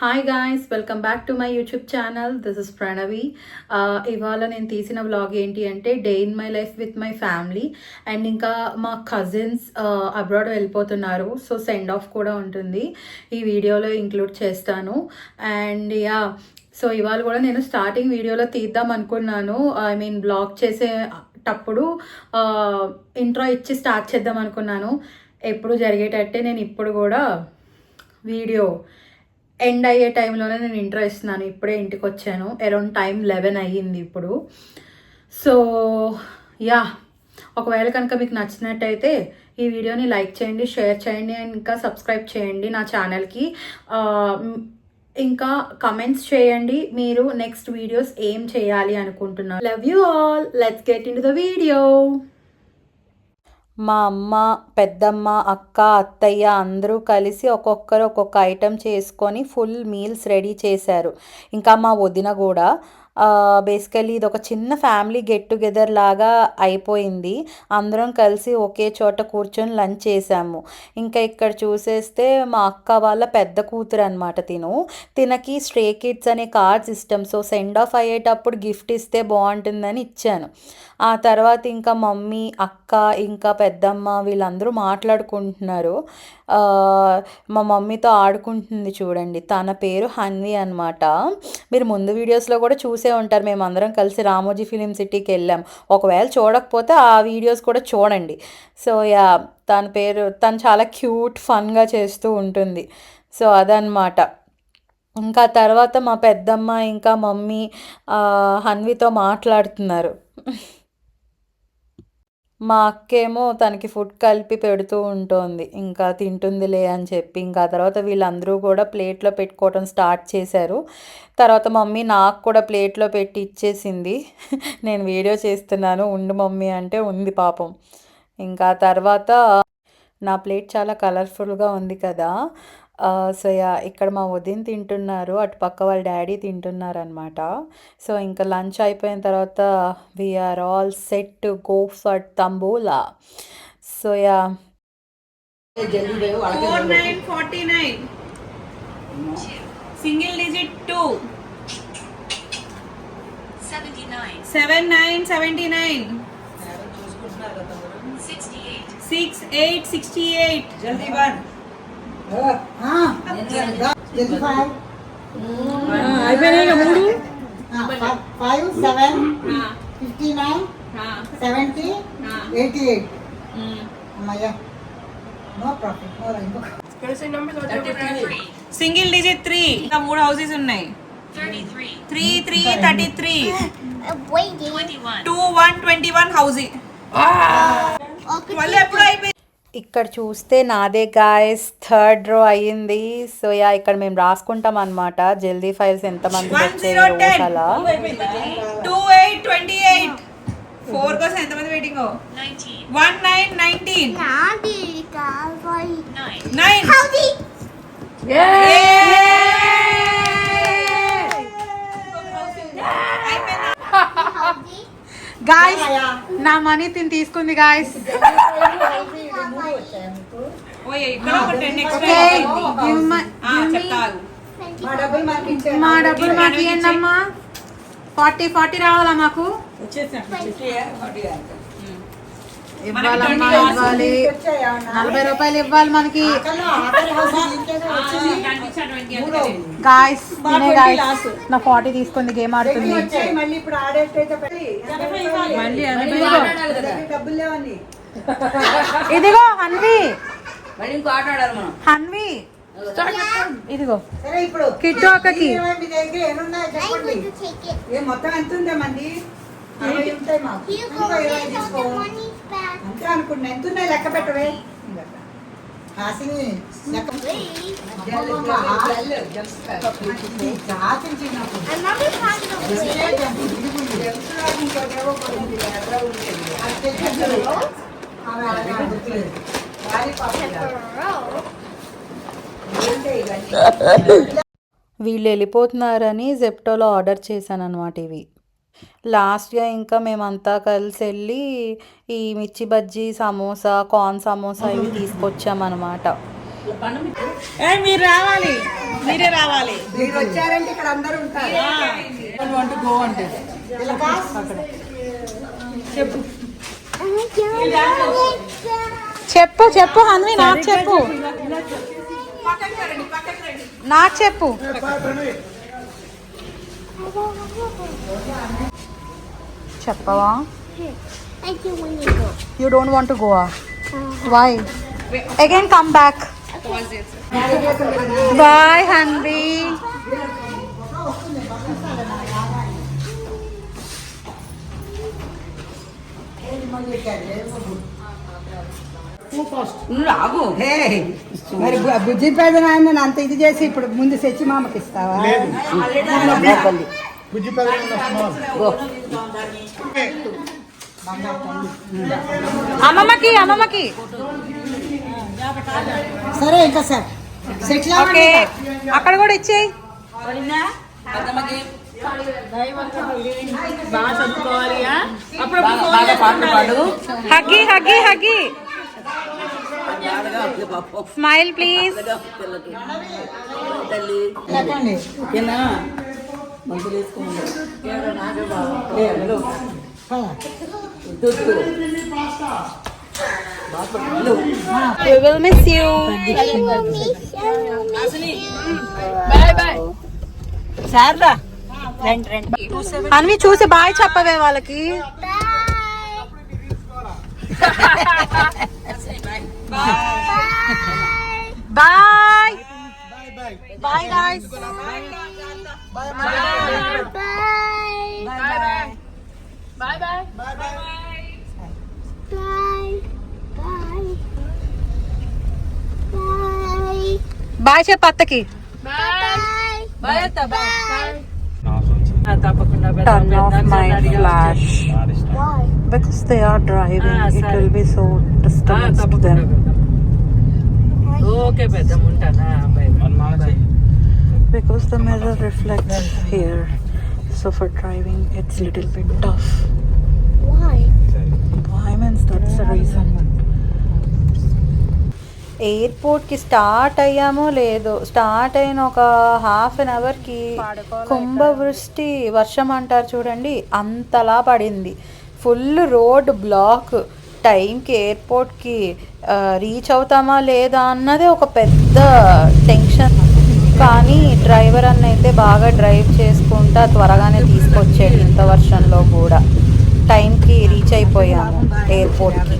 Hi guys, welcome back to my YouTube channel. This is Pranavi. ఇవాళ నేను తీసిన vlog ఏంటి అంటే day in my life with my family. And ఇంకా మా కజిన్స్ అబ్రాడ్ వెళ్ళిపోతున్నారు, సో సెండ్ ఆఫ్ కూడా ఉంటుంది, ఈ వీడియోలో ఇంక్లూడ్ చేస్తాను. అండ్ సో ఇవాళ కూడా నేను స్టార్టింగ్ వీడియోలో తీద్దాం అనుకున్నాను, ఐ మీన్ బ్లాగ్ చేసేటప్పుడు ఇంట్రో ఇచ్చి స్టార్ట్ చేద్దాం అనుకున్నాను. ఎప్పుడు జరిగేటట్టే నేను ఇప్పుడు కూడా వీడియో ఎండ్ అయ్యే టైంలోనే నేను ఇంట్రో ఇస్తున్నాను. ఇప్పుడే ఇంటికి వచ్చాను, అరౌండ్ టైం 11 అయ్యింది ఇప్పుడు. సో ఒకవేళ కనుక మీకు నచ్చినట్టయితే ఈ వీడియోని లైక్ చేయండి, షేర్ చేయండి, అండ్ ఇంకా సబ్స్క్రైబ్ చేయండి నా ఛానల్కి. ఇంకా కమెంట్స్ చేయండి మీరు నెక్స్ట్ వీడియోస్ ఏం చేయాలి అనుకుంటున్నారు. Love you all, let's get in to the video. మా అమ్మ, పెద్దమ్మ, అక్క, అత్తయ్య అందరూ కలిసి ఒక్కొక్కరు ఒక్కొక్క ఐటెం చేసుకొని ఫుల్ మీల్స్ రెడీ చేశారు. ఇంకా మా వదిన కూడా. బేసికలీ ఇది ఒక చిన్న ఫ్యామిలీ గెట్ టుగెదర్ లాగా అయిపోయింది. అందరం కలిసి ఒకే చోట కూర్చొని లంచ్ చేసాము. ఇంకా ఇక్కడ చూసేస్తే మా అక్క వాళ్ళ పెద్ద కూతురు అనమాట. తినకి స్ట్రే కిడ్స్ అనే కార్డ్స్ ఇష్టం. సో సెండ్ ఆఫ్ అయ్యేటప్పుడు గిఫ్ట్ ఇస్తే బాగుంటుందని ఇచ్చాను. ఆ తర్వాత ఇంకా మమ్మీ, అక్క, ఇంకా పెద్దమ్మ వీళ్ళందరూ మాట్లాడుకుంటున్నారు. మా మమ్మీతో ఆడుకుంటుంది చూడండి, తన పేరు హన్వి అనమాట. మీరు ముందు వీడియోస్లో కూడా చూసే ఉంటారు, మేము అందరం కలిసి రామోజీ ఫిలిం సిటీకి వెళ్ళాం. ఒకవేళ చూడకపోతే ఆ వీడియోస్ కూడా చూడండి. సో తను చాలా క్యూట్ ఫన్గా చేస్తూ ఉంటుంది. సో అదనమాట. ఇంకా తర్వాత మా పెద్దమ్మ ఇంకా మమ్మీ హన్వితో మాట్లాడుతున్నారు. మా అక్కేమో తనకి ఫుడ్ కలిపి పెడుతూ ఉంటుంది, ఇంకా తింటుందిలే అని చెప్పి. ఇంకా తర్వాత వీళ్ళందరూ కూడా ప్లేట్లో పెట్టుకోవడం స్టార్ట్ చేశారు. తర్వాత మమ్మీ నాకు కూడా ప్లేట్లో పెట్టి ఇచ్చేసింది. నేను వీడియో చేస్తున్నాను, ఉండు మమ్మీ అంటే ఉంది పాపం. ఇంకా తర్వాత నా ప్లేట్ చాలా కలర్ఫుల్గా ఉంది కదా. సో ఇక్కడ మా వదిన తింటున్నారు, అటు పక్క వాళ్ళ డాడీ తింటున్నారు అనమాట. సో ఇంకా లంచ్ అయిపోయిన తర్వాత we are all set to go for tambola. So 4949 single digit 2 79 68 జల్దీ 1 అయిపోయినాయి మూడు 5 7 59 70 88 అమ్మయ్యా, no profit, no rainbow. Single digit 3 ఇంకా 3 హౌసెస్ ఉన్నాయి. 33 33 21 హౌస్. మళ్ళీ ఎప్పుడు అయిపోయింది. ఇక్కడ చూస్తే నాదే గాయస్ థర్డ్ రో అయ్యింది. సో ఇక్కడ మేము రాసుకుంటాం అనమాట జల్దీ ఫైల్స్ ఎంతమంది వచ్చాయి అలా. 2828 4 కోసం ఎంతమంది వెయిటింగ్? 1919 గాయస్ నా మనీ తీసుకుంది గాయస్. మా డబ్బులు మాకు ఇవ్వండమ్మా. 40 రావాలా మాకు? ఇవ్వాలమ్మా, ఇవ్వాలి. 40 రూపాయలు ఇవ్వాలి మనకి గాయస్. నా 40 తీసుకుంది, గేమ్ ఆడుతుంది. ఇదిగో హన్వి, హన్వి ఇదిగో కిట్టు అక్కకి. మొత్తం ఎంత ఉందా మంది? అంతే అనుకున్నా. ఎంత ఉన్నాయి లెక్క పెట్టవే. వీళ్ళు వెళ్ళిపోతున్నారని జెప్టోలో ఆర్డర్ చేశాను అనమాట ఇవి. లాస్ట్గా ఇంకా మేమంతా కలిసి వెళ్ళి ఈ మిర్చి బజ్జీ, సమోసా, కార్న్ సమోసా ఇవి తీసుకొచ్చామన్నమాట. మీరు రావాలి, మీరే రావాలి. మీరు వచ్చారంటే ఇక్కడ అందరూ ఉంటారు. గో అంటే చెప్పు చెప్పు చెప్పు హన్వి, నాకు చెప్పు, నాకు చెప్పు. చెప్పవా? You don't want to go? Why? Again come back. Bye Hanvi. రాగు. మరి బుజ్జి పేద నాయన అంత ఇది చేసి ఇప్పుడు ముందు తెచ్చి మామకి ఇస్తావా? అమ్మమ్మకి, అమ్మమ్మకి. సరే ఇంకా సార్ సెటిల్ ఓకే, అక్కడ కూడా ఇచ్చేయి. బాగా చదువుకోవాలి. అప్పుడు హగ్గి హగ్గి హగ్గి. Smile please. We will miss you. Bye bye. సార్రా రండి రండి. అన్వి చూసి బాయ్ చెప్పవే వాళ్ళకి. Bye bye guys. బాయ్ చెప్పు అత్తకి. Turn off my flash because they are driving. It will be so disturbance to them. Okay పెద్దమ్మ, ఉంటానా? Because the mirror reflects here, so for driving it's little bit tough. Why means that's the reason. ఎయిర్పోర్ట్కి start అయ్యామో లేదో, start అయిన ఒక half an అవర్కి కుంభవృష్టి వర్షం అంటారు చూడండి, అంతలా పడింది. Full road block. టైంకి ఎయిర్పోర్ట్కి రీచ్ అవుతామా లేదా అన్నదే ఒక పెద్ద టెన్షన్. కానీ డ్రైవర్ అన్న అయితే బాగా డ్రైవ్ చేసుకుంటా త్వరగానే తీసుకొచ్చాడు. ఇంత వర్షంలో కూడా టైంకి రీచ్ అయిపోయాము ఎయిర్పోర్ట్కి.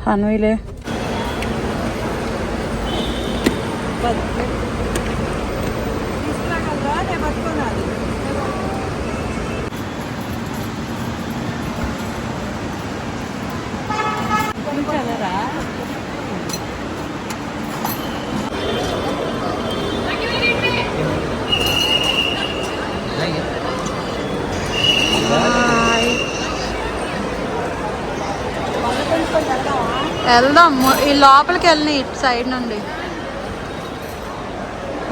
హన్విలే వెళ్దాం. ఈ లోపలికి వెళ్ళి ఇటు సైడ్ నుండి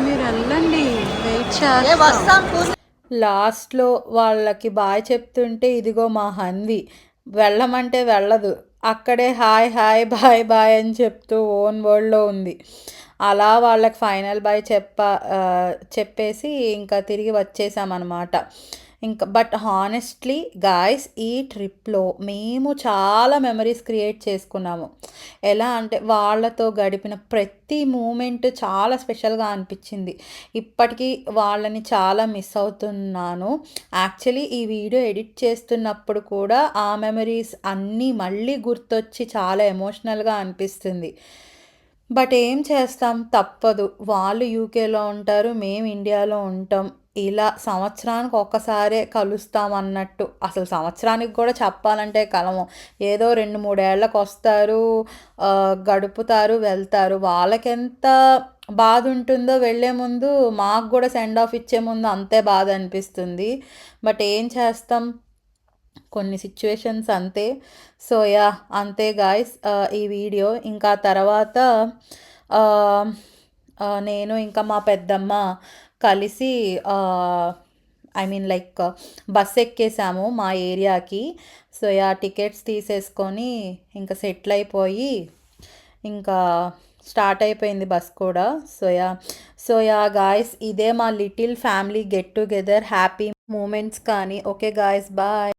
మీరు వెళ్ళండి, వెయిట్ చేస్తాం. లాస్ట్లో వాళ్ళకి బాయ్ చెప్తుంటే ఇదిగో మా హన్వి వెళ్ళమంటే వెళ్ళదు. అక్కడే హాయ్ హాయ్ బాయ్ బాయ్ అని చెప్తూ ఓన్ వర్డ్లో ఉంది. అలా వాళ్ళకి ఫైనల్ బాయ్ చెప్పేసి ఇంకా తిరిగి వచ్చేసామన్నమాట. ఇంకా బట్ హానెస్ట్లీ గాయస్, ఈ ట్రిప్లో మేము చాలా మెమరీస్ క్రియేట్ చేసుకున్నాము. ఎలా అంటే వాళ్ళతో గడిపిన ప్రతి మూమెంట్ చాలా స్పెషల్గా అనిపించింది. ఇప్పటికీ వాళ్ళని చాలా మిస్ అవుతున్నాను. యాక్చువల్లీ ఈ వీడియో ఎడిట్ చేస్తున్నప్పుడు కూడా ఆ మెమరీస్ అన్నీ మళ్ళీ గుర్తొచ్చి చాలా ఎమోషనల్గా అనిపిస్తుంది. బట్ ఏం చేస్తాం, తప్పదు. వాళ్ళు యూకేలో ఉంటారు, మేము ఇండియాలో ఉంటాం. ఇలా సంవత్సరానికి ఒక్కసారే కలుస్తాం అన్నట్టు. అసలు సంవత్సరానికి కూడా చెప్పాలంటే కలము. ఏదో 2-3 ఏళ్ళకి వస్తారు, గడుపుతారు, వెళ్తారు. వాళ్ళకెంత బాధ ఉంటుందో వెళ్ళే ముందు, మాకు కూడా సెండ్ ఆఫ్ ఇచ్చే ముందు అంతే బాధ అనిపిస్తుంది. బట్ ఏం చేస్తాం, కొన్ని సిచ్యువేషన్స్ అంతే. సో యా, అంతే గాయస్ ఈ వీడియో. ఇంకా తర్వాత నేను ఇంకా మా పెద్దమ్మ కలిసి ఐ మీన్ లైక్ బస్ ఎక్కేసాము మా ఏరియాకి. సో యా టికెట్స్ తీసేసుకొని ఇంకా సెటిల్ అయిపోయి ఇంకా స్టార్ట్ అయిపోయింది బస్ కూడా. సో యా గాయస్, ఇదే మా little family get together happy moments కానీ. Okay guys, bye.